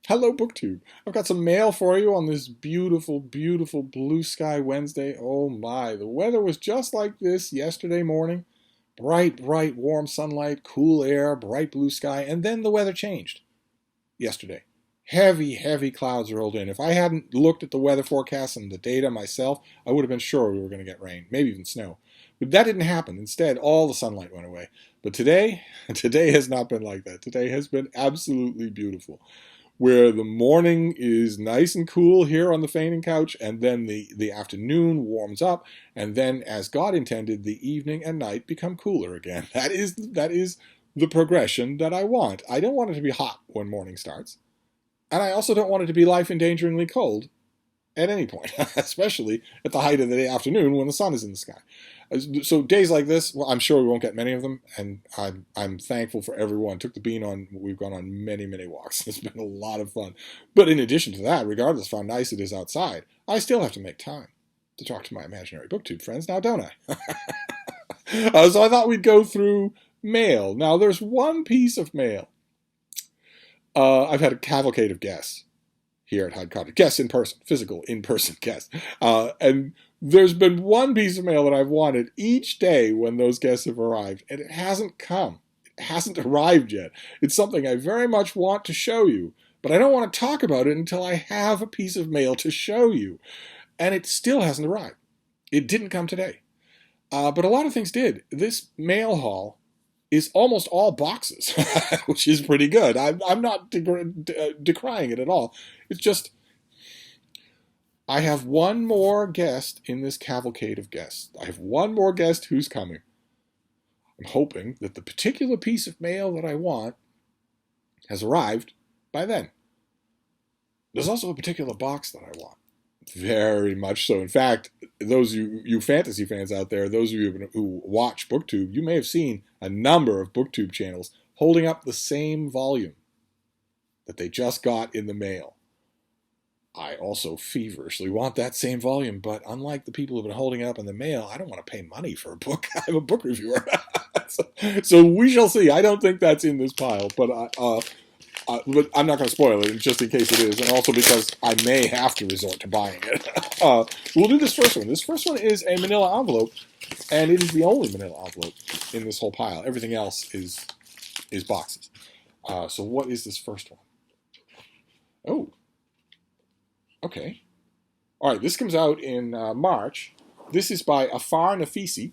Hello, BookTube. I've got some mail for you on this beautiful, beautiful blue sky Wednesday. Oh my, the weather was just like this yesterday morning. Bright, bright, warm sunlight, cool air, bright blue sky, and then the weather changed yesterday. Heavy, heavy clouds rolled in. If I hadn't looked at the weather forecast and the data myself, I would have been sure we were going to get rain, maybe even snow. But that didn't happen. Instead, all the sunlight went away. But today, today has not been like that. Today has been absolutely beautiful, where the morning is nice and cool here on the fainting couch, and then the afternoon warms up, and then, as God intended, the evening and night become cooler again. That is the progression that I want. I don't want it to be hot when morning starts, and I also don't want it to be life-endangeringly cold at any point, especially at the height of the afternoon when the sun is in the sky. So days like this, well, I'm sure we won't get many of them, and I'm thankful for everyone. Took the bean on. We've gone on many, many walks. It's been a lot of fun. But in addition to that, regardless of how nice it is outside, I still have to make time to talk to my imaginary BookTube friends now, don't I? So I thought we'd go through mail. Now, there's one piece of mail. I've had a cavalcade of guests here at Hyde Cottage. Guests in person, physical, in-person guests. And there's been one piece of mail that I've wanted each day when those guests have arrived, and it hasn't come. It hasn't arrived yet. It's something I very much want to show you, but I don't want to talk about it until I have a piece of mail to show you. And it still hasn't arrived. It didn't come today. But a lot of things did. This mail haul is almost all boxes, which is pretty good. I'm not decrying it at all. It's just, I have one more guest in this cavalcade of guests. I have one more guest who's coming. I'm hoping that the particular piece of mail that I want has arrived by then. There's also a particular box that I want. Very much so. In fact, those you fantasy fans out there, those of you who watch BookTube, you may have seen a number of BookTube channels holding up the same volume that they just got in the mail. I also feverishly want that same volume, but unlike the people who've been holding it up in the mail, I don't want to pay money for a book. I'm a book reviewer. So we shall see. I don't think that's in this pile, but I'm not going to spoil it, just in case it is, and also because I may have to resort to buying it. We'll do this first one. This first one is a manila envelope, and it is the only manila envelope in this whole pile. Everything else is boxes. So what is this first one? Oh, okay. All right, this comes out in March. This is by Afar Nafisi,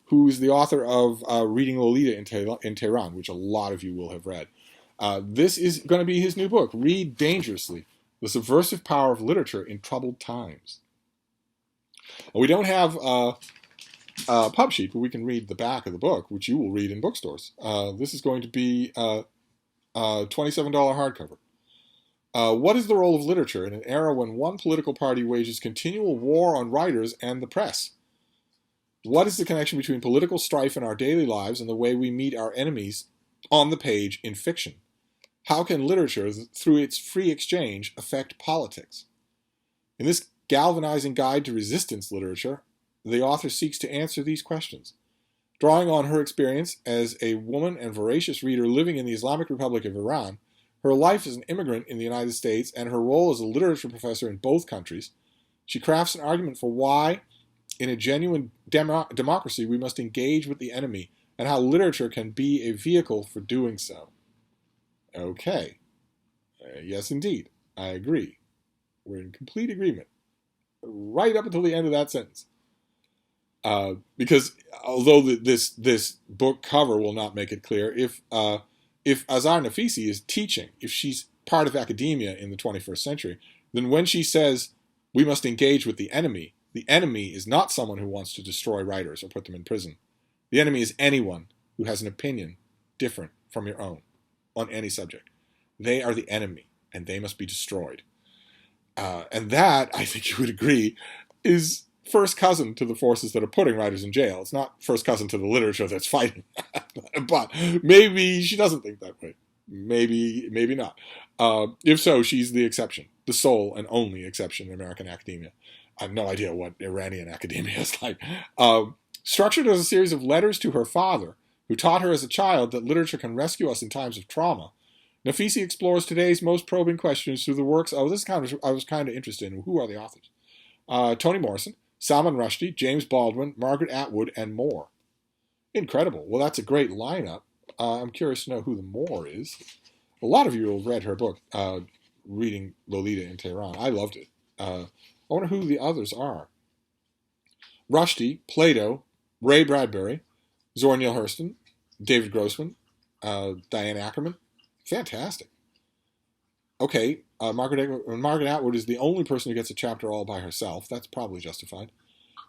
who is the author of Reading Lolita in Tehran, which a lot of you will have read. This is going to be his new book, Read Dangerously, The Subversive Power of Literature in Troubled Times. We don't have a pub sheet, but we can read the back of the book, which you will read in bookstores. This is going to be a $27 hardcover. What is the role of literature in an era when one political party wages continual war on writers and the press? What is the connection between political strife in our daily lives and the way we meet our enemies on the page in fiction? How can literature, through its free exchange, affect politics? In this galvanizing guide to resistance literature, the author seeks to answer these questions. Drawing on her experience as a woman and voracious reader living in the Islamic Republic of Iran, her life as an immigrant in the United States, and her role as a literature professor in both countries, she crafts an argument for why, in a genuine democracy, we must engage with the enemy, and how literature can be a vehicle for doing so. Okay. Yes, indeed. I agree. We're in complete agreement. Right up until the end of that sentence. Because although this book cover will not make it clear, if Azar Nafisi is teaching, if she's part of academia in the 21st century, then when she says we must engage with the enemy is not someone who wants to destroy writers or put them in prison. The enemy is anyone who has an opinion different from your own on any subject. They are the enemy, and they must be destroyed. And that, I think you would agree, is first cousin to the forces that are putting writers in jail. It's not first cousin to the literature that's fighting. But maybe she doesn't think that way. Maybe not. If so, she's the exception, the sole and only exception in American academia. I have no idea what Iranian academia is like. Structured as a series of letters to her father, who taught her as a child that literature can rescue us in times of trauma, Nafisi explores today's most probing questions through the works. Oh, this is kind of I was kind of interested in. Who are the authors? Toni Morrison, Salman Rushdie, James Baldwin, Margaret Atwood, and more. Incredible. Well, that's a great lineup. I'm curious to know who the more is. A lot of you have read her book, reading Lolita in Tehran. I loved it. I wonder who the others are. Rushdie, Plato, Ray Bradbury, Zora Neale Hurston, David Grossman, Diane Ackerman. Fantastic. Okay, Margaret Atwood is the only person who gets a chapter all by herself. That's probably justified.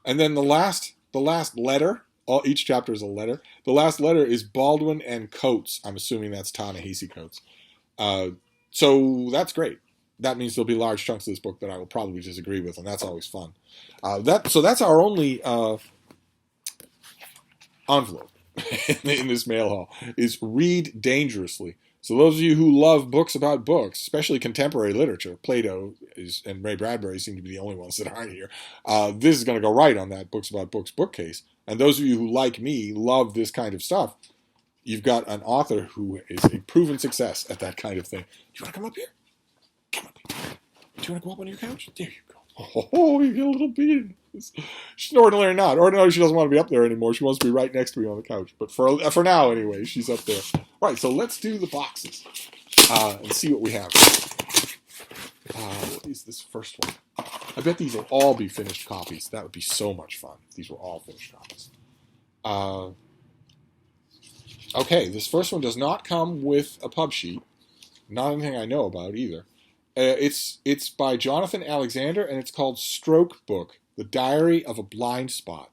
And then the last letter. Each chapter is a letter. The last letter is Baldwin and Coates. I'm assuming that's Ta-Nehisi Coates. So that's great. That means there'll be large chunks of this book that I will probably disagree with, and that's always fun. So that's our only envelope in this mail haul, is read dangerously. So those of you who love books about books, especially contemporary literature, Plato and Ray Bradbury seem to be the only ones that aren't here. This is going to go right on that books about books bookcase. And those of you who, like me, love this kind of stuff, you've got an author who is a proven success at that kind of thing. Do you want to come up here? Come up here. Do you want to go up on your couch? There you go. Oh, you get a little beating. She's ordinarily not. Ordinarily, she doesn't want to be up there anymore. She wants to be right next to me on the couch. But for now, anyway, she's up there. All right, so let's do the boxes and see what we have. What is this first one? I bet these will all be finished copies. That would be so much fun if these were all finished copies. Okay, this first one does not come with a pub sheet. Not anything I know about either. It's by Jonathan Alexander, and it's called Stroke Book, The Diary of a Blind Spot.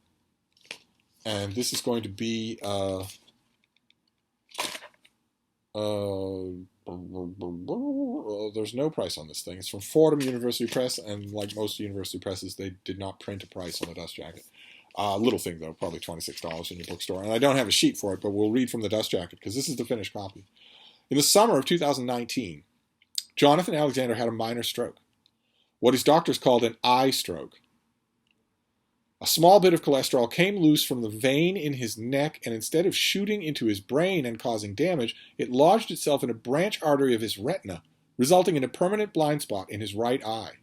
And this is going to be there's no price on this thing. It's from Fordham University Press, and like most university presses, they did not print a price on the dust jacket. Little thing, though, probably $26 in your bookstore. And I don't have a sheet for it, but we'll read from the dust jacket, because this is the finished copy. In the summer of 2019, Jonathan Alexander had a minor stroke, what his doctors called an eye stroke. A small bit of cholesterol came loose from the vein in his neck, and instead of shooting into his brain and causing damage, it lodged itself in a branch artery of his retina, resulting in a permanent blind spot in his right eye.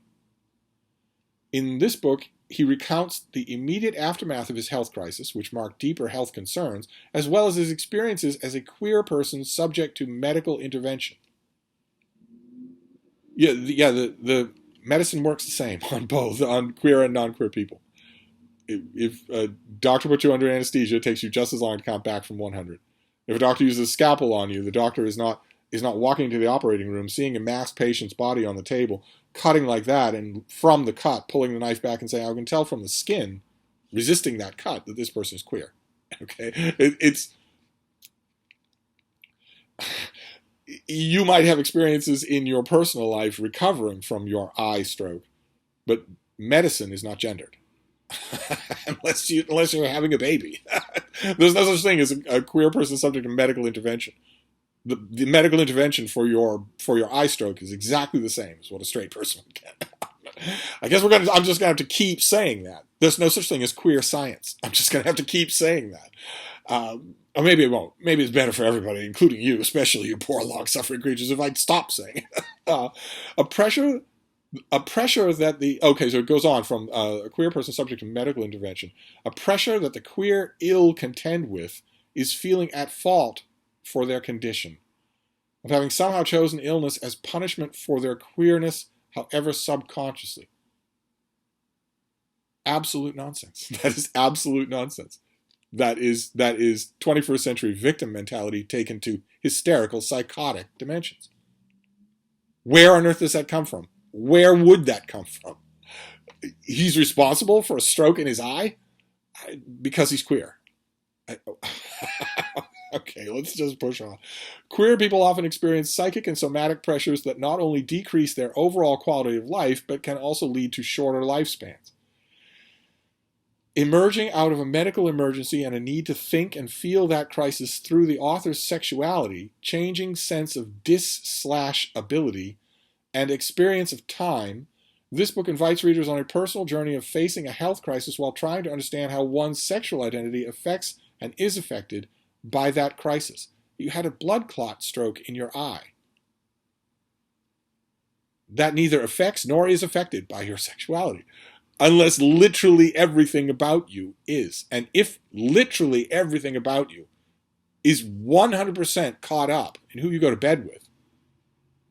In this book, he recounts the immediate aftermath of his health crisis, which marked deeper health concerns, as well as his experiences as a queer person subject to medical intervention. The medicine works the same on both, on queer and non-queer people. If a doctor puts you under anesthesia, it takes you just as long to count back from 100. If a doctor uses a scalpel on you, the doctor is not walking to the operating room, seeing a masked patient's body on the table, cutting like that, and from the cut, pulling the knife back and saying, I can tell from the skin, resisting that cut, that this person is queer. Okay? You might have experiences in your personal life recovering from your eye stroke, but medicine is not gendered. unless you're having a baby. There's no such thing as a queer person subject to medical intervention. The medical intervention for your eye stroke is exactly the same as what a straight person would get. I guess I'm just gonna have to keep saying that. There's no such thing as queer science. I'm just gonna have to keep saying that. Or maybe it won't. Maybe it's better for everybody, including you, especially you poor long-suffering creatures, if I'd stop saying it. A pressure that so it goes on from a queer person subject to medical intervention. A pressure that the queer ill contend with is feeling at fault for their condition, of having somehow chosen illness as punishment for their queerness, however subconsciously. Absolute nonsense. That is absolute nonsense. That is 21st century victim mentality taken to hysterical, psychotic dimensions. Where on earth does that come from? Where would that come from? He's responsible for a stroke in his eye because he's queer. Okay, let's just push on. Queer people often experience psychic and somatic pressures that not only decrease their overall quality of life, but can also lead to shorter lifespans. Emerging out of a medical emergency and a need to think and feel that crisis through the author's sexuality, changing sense of dis/ability, and experience of time, this book invites readers on a personal journey of facing a health crisis while trying to understand how one's sexual identity affects and is affected by that crisis. You had a blood clot stroke in your eye. that neither affects nor is affected by your sexuality, unless literally everything about you is. And if literally everything about you is 100% caught up in who you go to bed with,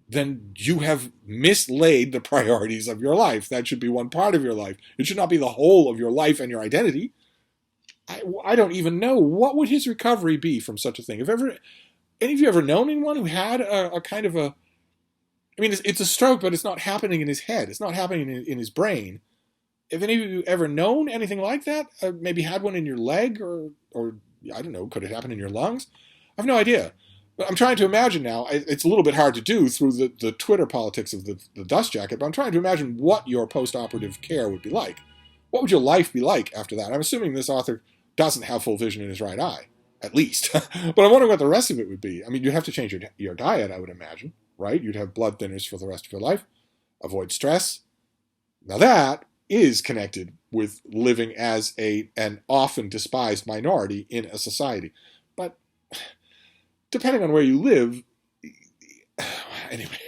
then you have mislaid the priorities of your life. That should be one part of your life. It should not be the whole of your life and your identity. I don't even know. What would his recovery be from such a thing? Have any of you ever known anyone who had a kind of a... I mean, it's a stroke, but it's not happening in his head. It's not happening in his brain. Have any of you ever known anything like that? Maybe had one in your leg, or I don't know, could it happen in your lungs? I have no idea. But I'm trying to imagine now. It's a little bit hard to do through the Twitter politics of the dust jacket, but I'm trying to imagine what your post-operative care would be like. What would your life be like after that? I'm assuming this author doesn't have full vision in his right eye, at least. But I'm wondering what the rest of it would be. I mean, you'd have to change your diet, I would imagine, right? You'd have blood thinners for the rest of your life. Avoid stress. Now that is connected with living as an often despised minority in a society. But depending on where you live, anyway,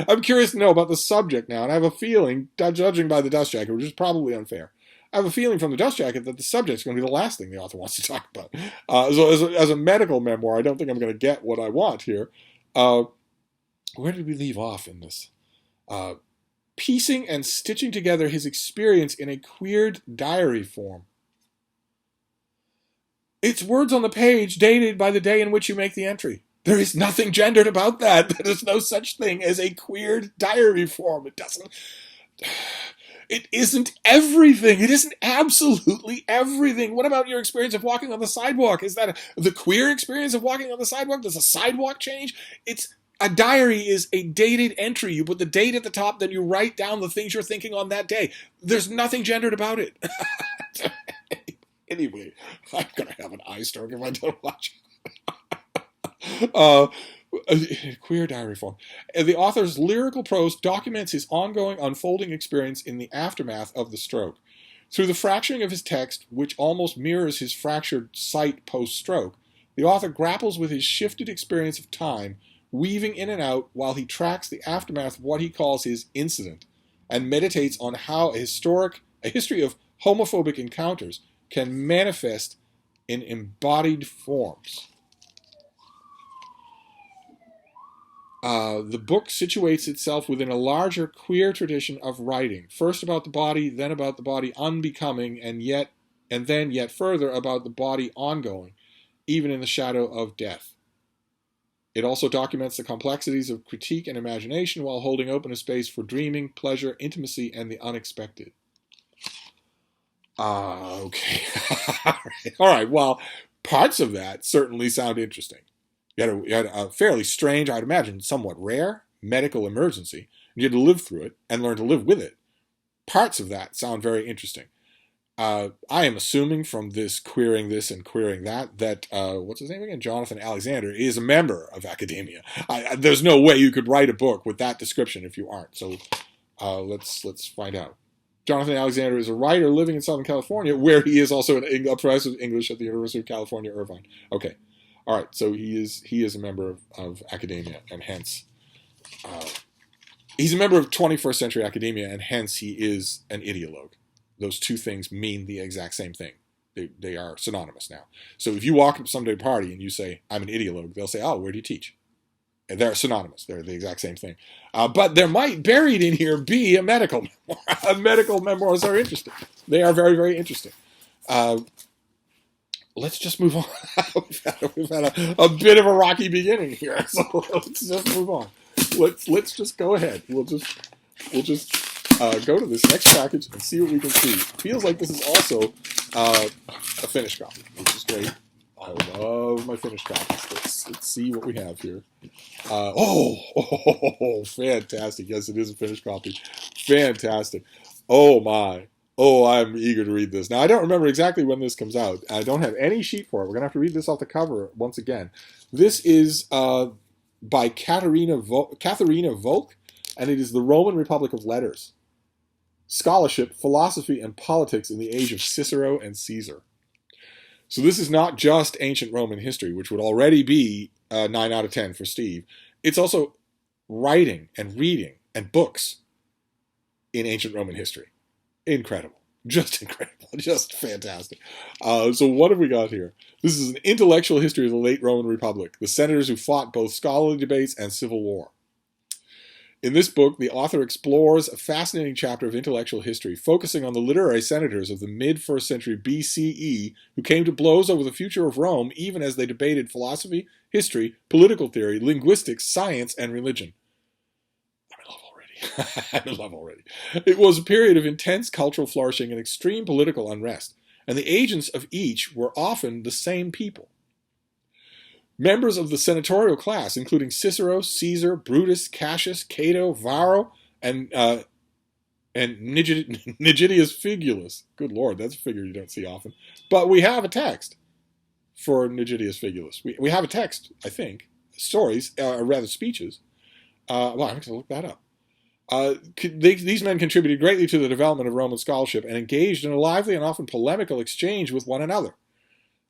I'm curious to know about the subject now, and I have a feeling, judging by the dust jacket, which is probably unfair, I have a feeling from the dust jacket that the subject's going to be the last thing the author wants to talk about. So as a medical memoir, I don't think I'm going to get what I want here. Where did we leave off in this? Piecing and stitching together his experience in a queered diary form. It's words on the page dated by the day in which you make the entry. There is nothing gendered about that. There is no such thing as a queered diary form. It isn't everything. It isn't absolutely everything. What about your experience of walking on the sidewalk? Is that the queer experience of walking on the sidewalk? Does the sidewalk change? A diary is a dated entry. You put the date at the top, then you write down the things you're thinking on that day. There's nothing gendered about it. Anyway, I'm going to have an eye stroke if I don't watch it. Queer diary form. The author's lyrical prose documents his ongoing unfolding experience in the aftermath of the stroke. Through the fracturing of his text, which almost mirrors his fractured sight post-stroke, the author grapples with his shifted experience of time, weaving in and out while he tracks the aftermath of what he calls his incident, and meditates on how a history of homophobic encounters can manifest in embodied forms. The book situates itself within a larger queer tradition of writing, first about the body, then about the body unbecoming, and then yet further about the body ongoing, even in the shadow of death. It also documents the complexities of critique and imagination while holding open a space for dreaming, pleasure, intimacy, and the unexpected. Okay. All right. Well, parts of that certainly sound interesting. You had a fairly strange, I'd imagine, somewhat rare medical emergency. You had to live through it and learn to live with it. Parts of that sound very interesting. I am assuming from this queering this and queering that what's his name again? Jonathan Alexander is a member of academia. There's no way you could write a book with that description if you aren't. So let's find out. Jonathan Alexander is a writer living in Southern California, where he is also a professor of English at the University of California, Irvine. Okay. All right, so he is a member of academia, and hence he's a member of 21st century academia, and hence he is an ideologue. Those two things mean the exact same thing. They are synonymous now. So if you walk up to somebody's party and you say, I'm an ideologue, they'll say, oh, where do you teach? And they're synonymous. They're the exact same thing. But there might, buried in here, be a medical memoir. Medical memoirs are interesting. They are very, very interesting. Let's just move on. We've had a bit of a rocky beginning here, so let's just move on. Let's just go ahead. We'll just go to this next package and see what we can see. It feels like this is also a finished copy, which is great. I love my finished copies. Let's see what we have here. Fantastic. Yes, it is a finished copy. Fantastic. Oh, my. Oh, I'm eager to read this. Now, I don't remember exactly when this comes out. I don't have any sheet for it. We're going to have to read this off the cover once again. This is by Katharina Volk, and it is The Roman Republic of Letters. Scholarship, Philosophy, and Politics in the Age of Cicero and Caesar. So this is not just ancient Roman history, which would already be 9 out of 10 for Steve. It's also writing and reading and books in ancient Roman history. Incredible. Just incredible. Just fantastic. So what have we got here? This is an intellectual history of the late Roman Republic, the senators who fought both scholarly debates and civil war. In this book, the author explores a fascinating chapter of intellectual history, focusing on the literary senators of the mid-1st century BCE who came to blows over the future of Rome even as they debated philosophy, history, political theory, linguistics, science, and religion. I'm in love already. It was a period of intense cultural flourishing and extreme political unrest, and the agents of each were often the same people. Members of the senatorial class, including Cicero, Caesar, Brutus, Cassius, Cato, Varro, and Nigidius Figulus. Good Lord, that's a figure you don't see often. But we have a text for Nigidius Figulus. We have a text, I think, stories, or rather speeches. I'm going to look that up. These men contributed greatly to the development of Roman scholarship and engaged in a lively and often polemical exchange with one another.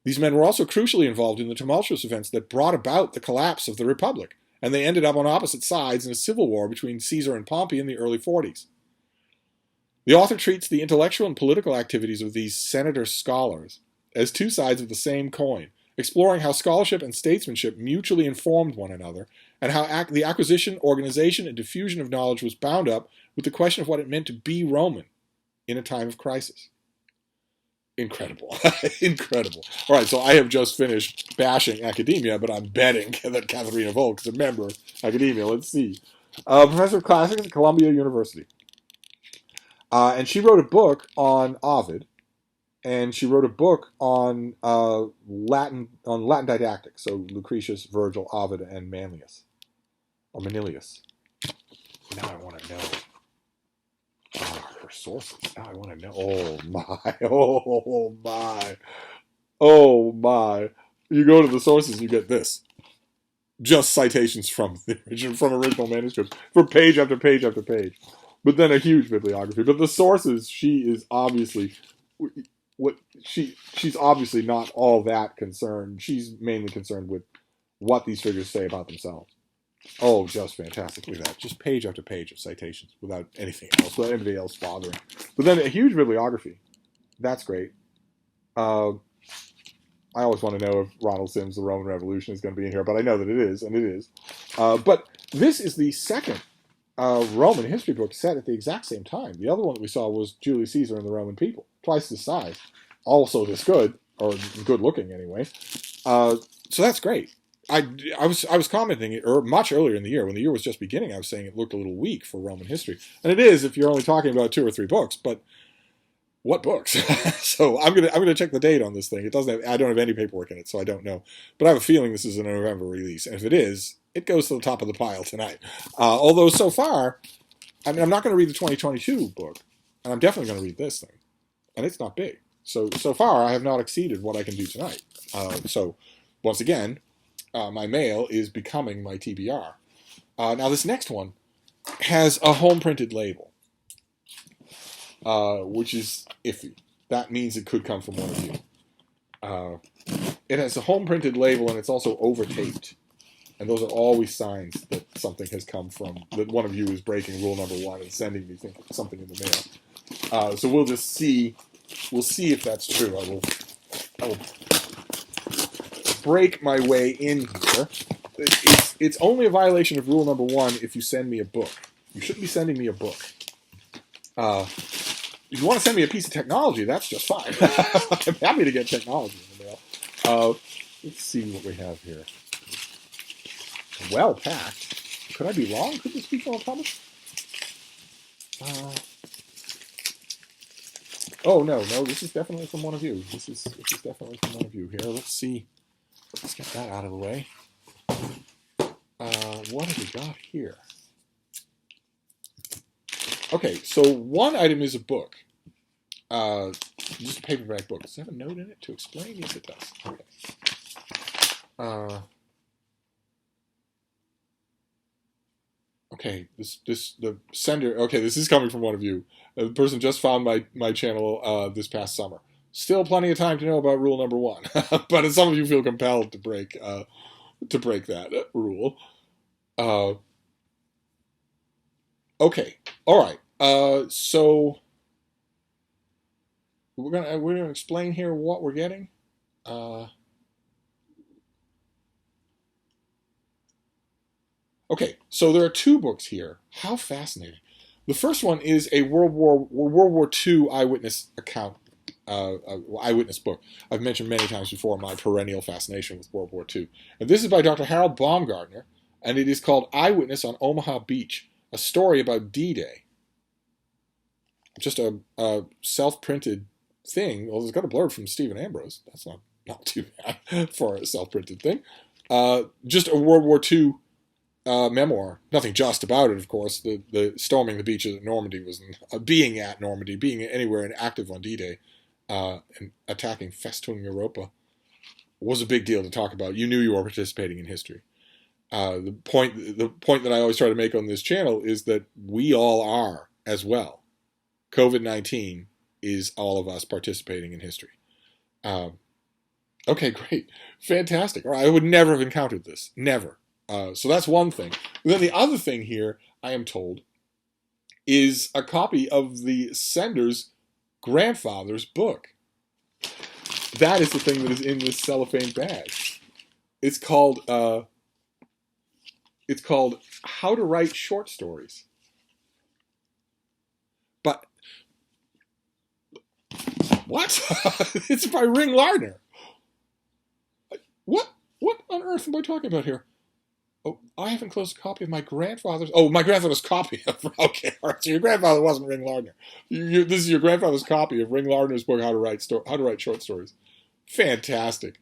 These men were also crucially involved in the tumultuous events that brought about the collapse of the Republic, and they ended up on opposite sides in a civil war between Caesar and Pompey in the early 40s. The author treats the intellectual and political activities of these senator scholars as two sides of the same coin, exploring how scholarship and statesmanship mutually informed one another, and how the acquisition, organization, and diffusion of knowledge was bound up with the question of what it meant to be Roman in a time of crisis. Incredible. Incredible. All right, so I have just finished bashing academia, but I'm betting that Katharina Volk is a member of academia. Let's see. Professor of classics at Columbia University. And she wrote a book on Ovid, and she wrote a book on Latin didactics, so Lucretius, Virgil, Ovid, and Manlius, or Manilius. Now I want to know her sources. Now I want to know. Oh my! Oh my! Oh my! You go to the sources, you get this. Just citations from original manuscripts for page after page after page, but then a huge bibliography. But the sources, she is obviously she's obviously not all that concerned. She's mainly concerned with what these figures say about themselves. Oh, just fantastic. Look at that. Just page after page of citations without anything else, without anybody else bothering. But then a huge bibliography. That's great. I always want to know if Ronald Sims' The Roman Revolution is going to be in here, but I know that it is, and it is. But this is the second Roman history book set at the exact same time. The other one that we saw was Julius Caesar and the Roman People. Twice the size. Also this good, or good looking anyway. So that's great. I was commenting, or much earlier in the year, when the year was just beginning, I was saying it looked a little weak for Roman history. And it is if you're only talking about 2 or 3 books, but what books? So I'm gonna check the date on this thing. I don't have any paperwork in it, so I don't know. But I have a feeling this is a November release, and if it is, it goes to the top of the pile tonight. Although so far, I'm not going to read the 2022 book, and I'm definitely going to read this thing, and it's not big. So far, I have not exceeded what I can do tonight. So once again, my mail is becoming my TBR. Now this next one has a home printed label. Which is iffy. That means it could come from one of you. It has a home printed label, and it's also over taped. And those are always signs that something has come from, that one of you is breaking rule number 1 and sending me something in the mail. So we'll just see. We'll see if that's true. I will break my way in here. It's only a violation of rule number 1 if you send me a book. You shouldn't be sending me a book. If you want to send me a piece of technology, that's just fine. I'm happy to get technology in the mail. Let's see what we have here. Well packed. Could I be wrong? Could this be from a publisher? Oh no, this is definitely from one of you. This is definitely from one of you. Here, let's see. Let's get that out of the way. What have we got here? Okay, so one item is a book. Just a paperback book. Does it have a note in it to explain? Yes, it does. Okay. Okay, the sender. Okay, this is coming from one of you. The person just found my channel this past summer. Still plenty of time to know about rule number 1, but some of you feel compelled to break that rule. Okay. All right. So we're gonna explain here what we're getting. Uh, okay. So there are two books here. How fascinating. The first one is a World War II eyewitness account, eyewitness book. I've mentioned many times before my perennial fascination with World War II. And this is by Dr. Harold Baumgartner, and it is called Eyewitness on Omaha Beach, a story about D-Day. Just a self-printed thing. Well, it's got a blurb from Stephen Ambrose. That's not too bad for a self-printed thing. Just a World War II memoir. Nothing just about it, of course. The storming the beaches at Normandy was being at Normandy, being anywhere and active on D-Day, and attacking Festung Europa was a big deal to talk about. You knew you were participating in history. The point that I always try to make on this channel is that we all are as well. COVID-19 is all of us participating in history. Okay, great. Fantastic. All right, I would never have encountered this. Never. So that's one thing. And then the other thing here, I am told, is a copy of the sender's grandfather's book. That is the thing that is in this cellophane bag. It's called How to Write Short Stories. But what? It's by Ring Lardner. What on earth am I talking about here? Oh, I have enclosed a copy of my grandfather's. Oh, my grandfather's copy of. Okay, all right. So your grandfather wasn't Ring Lardner. This is your grandfather's copy of Ring Lardner's book, How to Write Short Stories. Fantastic.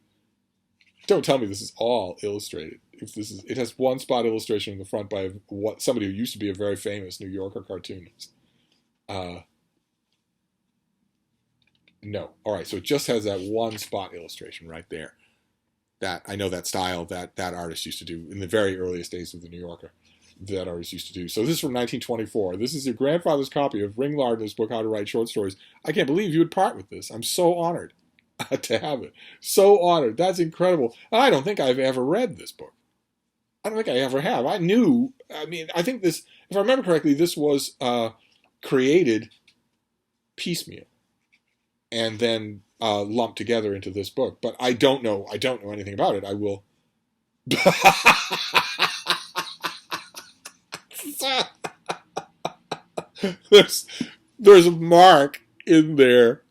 Don't tell me this is all illustrated. It has one spot illustration in the front by somebody who used to be a very famous New Yorker cartoonist. No. All right. So it just has that one spot illustration right there. That I know that style that artist used to do in the very earliest days of the New Yorker. That artist used to do. So this is from 1924. This is your grandfather's copy of Ring Lardner's book, How to Write Short Stories. I can't believe you would part with this. I'm so honored to have it. So honored. That's incredible. I don't think I've ever read this book. I don't think I ever have. I think this, if I remember correctly, this was created piecemeal and then lumped together into this book. But I don't know anything about it. I will. There's a mark in there.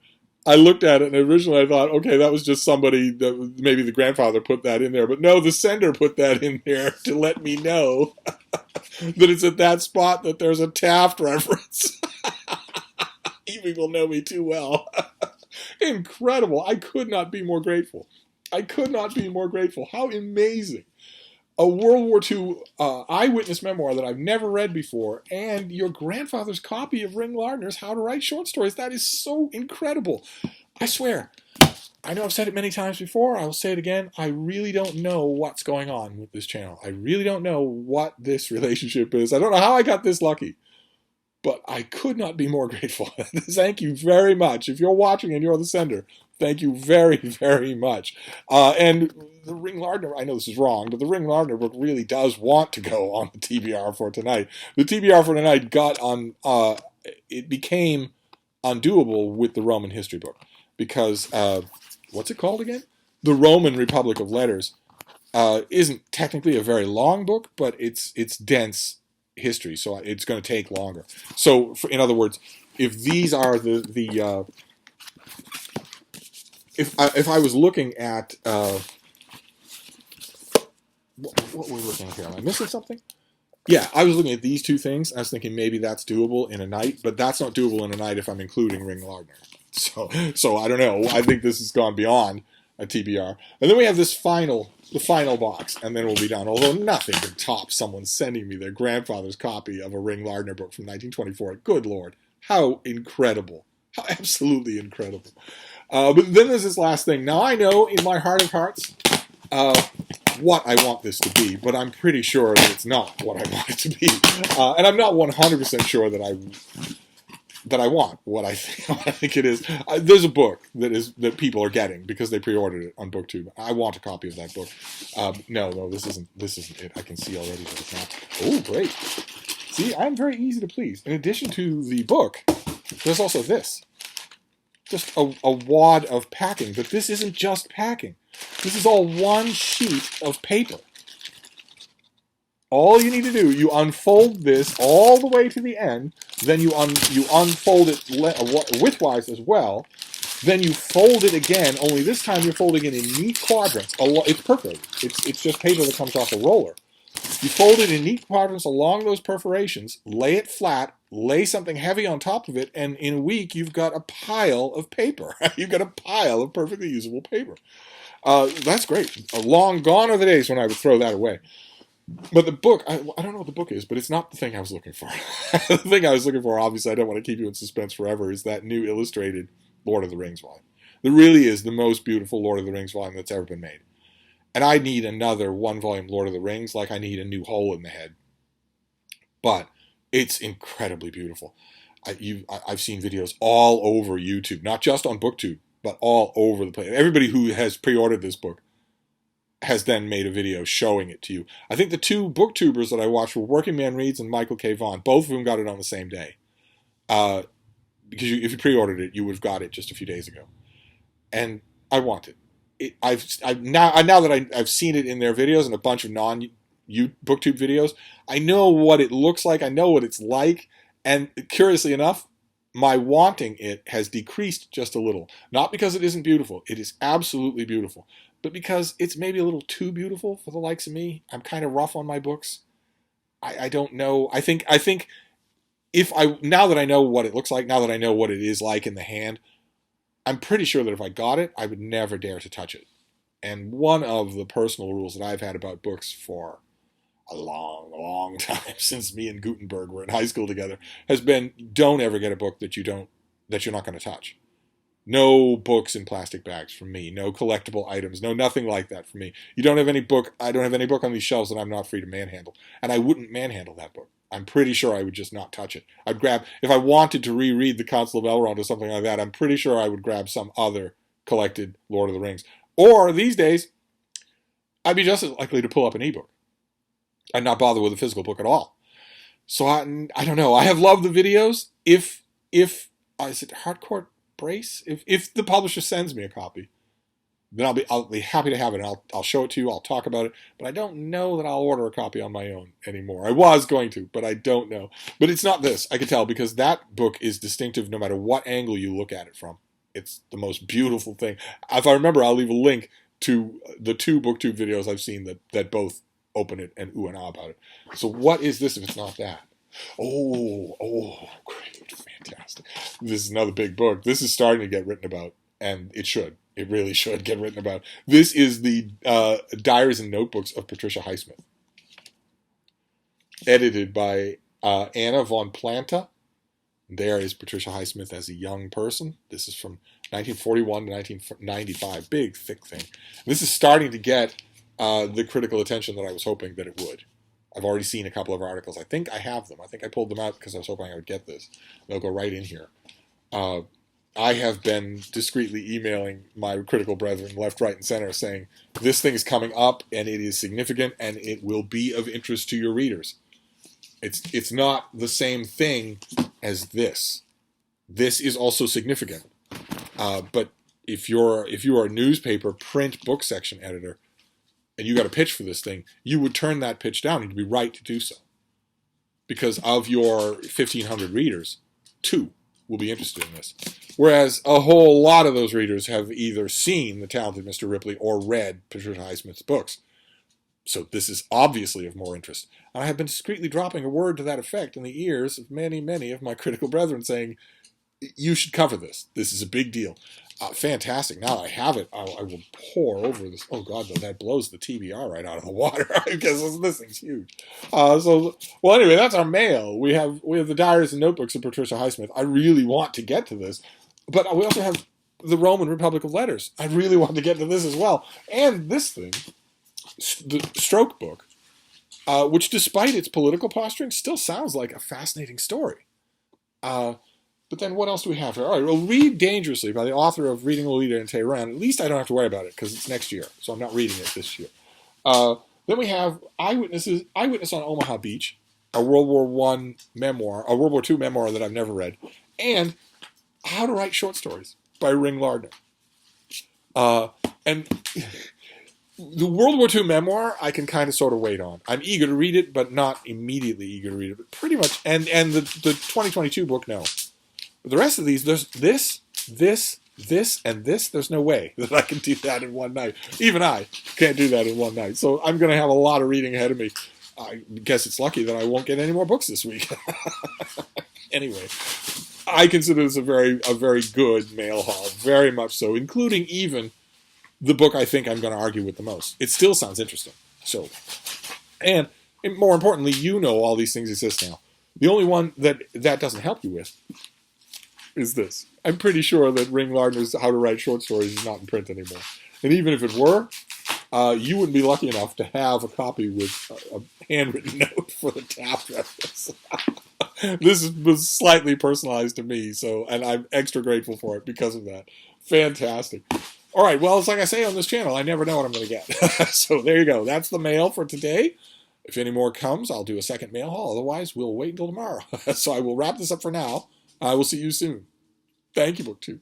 I looked at it and originally I thought, okay, that was just somebody, maybe the grandfather put that in there. But no, the sender put that in there to let me know that it's at that spot that there's a Taft reference. Evie will know me too well. Incredible. I could not be more grateful. How amazing. A World War II eyewitness memoir that I've never read before, and your grandfather's copy of Ring Lardner's How to Write Short Stories. That is so incredible. I swear. I know I've said it many times before. I will say it again. I really don't know what's going on with this channel. I really don't know what this relationship is. I don't know how I got this lucky. But I could not be more grateful. Thank you very much. If you're watching and you're the sender, thank you very, very much. And the Ring Lardner, I know this is wrong, but the Ring Lardner book really does want to go on the TBR for tonight. The TBR for tonight it became undoable with the Roman history book. Because, what's it called again? The Roman Republic of Letters isn't technically a very long book, but it's dense history, so it's going to take longer. So, in other words, if these are if I was looking at what were we looking at here? Am I missing something? Yeah, I was looking at these two things. I was thinking maybe that's doable in a night, but that's not doable in a night if I'm including Ring Lardner. So I don't know. I think this has gone beyond a TBR. And then we have the final box, and then we'll be done. Although nothing can top someone sending me their grandfather's copy of a Ring Lardner book from 1924. Good Lord. How incredible. How absolutely incredible. But then there's this last thing. Now, I know in my heart of hearts what I want this to be, but I'm pretty sure that it's not what I want it to be. And I'm not 100% sure that I want what I think it is. There's a book that people are getting because they pre-ordered it on BookTube. I want a copy of that book. No, this isn't it. I can see already that it's not. Oh, great. See, I'm very easy to please. In addition to the book, there's also this. Just a wad of packing. But this isn't just packing. This is all one sheet of paper. All you need to do, you unfold this all the way to the end, then you unfold it widthwise as well, then you fold it again, only this time you're folding it in neat quadrants. It's perforated. It's just paper that comes off a roller. You fold it in neat quadrants along those perforations, lay it flat, lay something heavy on top of it, and in a week you've got a pile of paper. You've got a pile of perfectly usable paper. That's great. Long gone are the days when I would throw that away. But the book, I don't know what the book is, but it's not the thing I was looking for. The thing I was looking for, obviously, I don't want to keep you in suspense forever, is that new illustrated Lord of the Rings volume. That really is the most beautiful Lord of the Rings volume that's ever been made. And I need another one-volume Lord of the Rings, like I need a new hole in the head. But it's incredibly beautiful. I've seen videos all over YouTube, not just on BookTube, but all over the place. Everybody who has pre-ordered this book has then made a video showing it to you. I think the two booktubers that I watched were Working Man Reads and Michael K. Vaughan. Both of them got it on the same day. Because if you pre-ordered it, you would have got it just a few days ago. And I want it. Now that I've seen it in their videos and a bunch of non-booktube videos, I know what it looks like. I know what it's like. And curiously enough, my wanting it has decreased just a little. Not because it isn't beautiful. It is absolutely beautiful. But because it's maybe a little too beautiful for the likes of me. I'm kind of rough on my books. I don't know. I think now that I know what it looks like, now that I know what it is like in the hand, I'm pretty sure that if I got it, I would never dare to touch it. And one of the personal rules that I've had about books for a long, long time, since me and Gutenberg were in high school together, has been don't ever get a book that you're not going to touch. No books in plastic bags from me. No collectible items. No nothing like that from me. You don't have any book. I don't have any book on these shelves that I'm not free to manhandle. And I wouldn't manhandle that book. I'm pretty sure I would just not touch it. I'd grab, if I wanted to reread the Council of Elrond or something like that, I'm pretty sure I would grab some other collected Lord of the Rings. Or these days, I'd be just as likely to pull up an ebook. I'd not bother with a physical book at all. So I don't know. I have loved the videos. If is it Hardcore Brace? If the publisher sends me a copy, then I'll be happy to have it. And I'll show it to you. I'll talk about it. But I don't know that I'll order a copy on my own anymore. I was going to, but I don't know. But it's not this. I can tell because that book is distinctive no matter what angle you look at it from. It's the most beautiful thing. If I remember, I'll leave a link to the two BookTube videos I've seen that both open it and ooh and ah about it. So what is this if it's not that? Oh, great, fantastic. This is another big book. This is starting to get written about, and it should. It really should get written about. This is the Diaries and Notebooks of Patricia Highsmith. Edited by Anna von Planta. There is Patricia Highsmith as a young person. This is from 1941 to 1995. Big, thick thing. This is starting to get the critical attention that I was hoping that it would. I've already seen a couple of articles. I think I have them. I think I pulled them out because I was hoping I would get this. They'll go right in here. I have been discreetly emailing my critical brethren left, right, and center saying, this thing is coming up and it is significant and it will be of interest to your readers. It's not the same thing as this. This is also significant. But if you are a newspaper print book section editor and you got a pitch for this thing, you would turn that pitch down. You'd be right to do so. Because of your 1,500 readers, 2 will be interested in this. Whereas a whole lot of those readers have either seen The Talented Mr. Ripley or read Patricia Highsmith's books. So this is obviously of more interest. And I have been discreetly dropping a word to that effect in the ears of many, many of my critical brethren saying, you should cover this. This is a big deal. Fantastic. Now I have it. I will pour over this. Oh, God, though, that blows the TBR right out of the water because this thing's huge. Anyway, that's our mail. We have the Diaries and Notebooks of Patricia Highsmith. I really want to get to this. But we also have the Roman Republic of Letters. I really want to get to this as well. And this thing, the Stroke book, which despite its political posturing still sounds like a fascinating story. But then what else do we have here? All right, well, Read Dangerously by the author of Reading Lolita in Tehran. At least I don't have to worry about it because it's next year, so I'm not reading it this year. Then we have Eyewitness on Omaha Beach a World War One memoir, a World War II memoir that I've never read, and How to Write Short Stories by Ring Lardner. And the World War II memoir, I can kind of sort of wait on. I'm eager to read it, but not immediately eager to read it. But pretty much, and the 2022 book, no. But the rest of these, there's this, and this. There's no way that I can do that in one night. Even I can't do that in one night. So I'm going to have a lot of reading ahead of me. I guess it's lucky that I won't get any more books this week. Anyway, I consider this a very good mail haul, very much so, including even the book I think I'm going to argue with the most. It still sounds interesting. So, and more importantly, you know all these things exist now. The only one that doesn't help you with is this. I'm pretty sure that Ring Lardner's How to Write Short Stories is not in print anymore. And even if it were, you wouldn't be lucky enough to have a copy with a handwritten note for the tap reference. This was slightly personalized to me, and I'm extra grateful for it because of that. Fantastic. All right, well, it's like I say on this channel, I never know what I'm going to get. So there you go. That's the mail for today. If any more comes, I'll do a second mail haul. Otherwise, we'll wait until tomorrow. So I will wrap this up for now. I will see you soon. Thank you, BookTube.